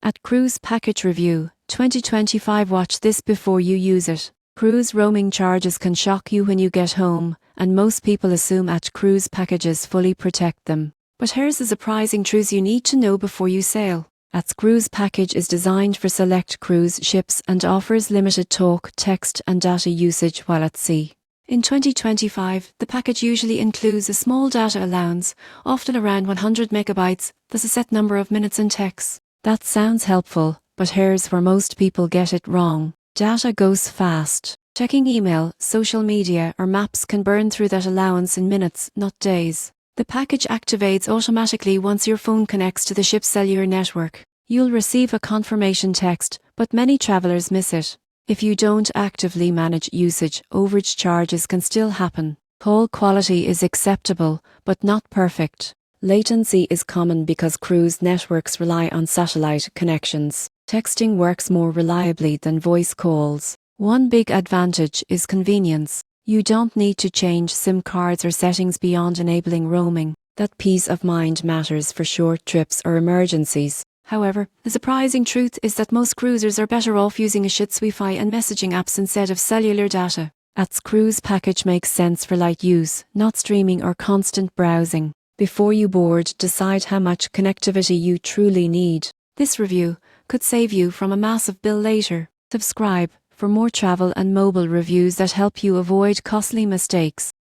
At Cruise Package Review 2025, watch this before you use it. Cruise roaming charges can shock you when you get home, and most people assume cruise packages fully protect them. But here's the surprising truth you need to know before you sail. Cruise Package is designed for select cruise ships and offers limited talk, text and data usage while at sea. In 2025, the package usually includes a small data allowance, often around 100 megabytes, plus a set number of minutes and texts. That sounds helpful, but here's where most people get it wrong. Data goes fast. Checking email, social media or maps can burn through that allowance in minutes, not days. The package activates automatically once your phone connects to the ship's cellular network. You'll receive a confirmation text, but many travelers miss it. If you don't actively manage usage, overage charges can still happen. Call quality is acceptable, but not perfect. Latency is common because cruise networks rely on satellite connections. Texting works more reliably than voice calls. One big advantage is convenience. You don't need to change SIM cards or settings beyond enabling roaming. That peace of mind matters for short trips or emergencies. However, the surprising truth is that most cruisers are better off using a shit's Wi-Fi and messaging apps instead of cellular data. Cruise Package makes sense for light use, not streaming or constant browsing. Before you board, decide how much connectivity you truly need. This review could save you from a massive bill later. Subscribe for more travel and mobile reviews that help you avoid costly mistakes.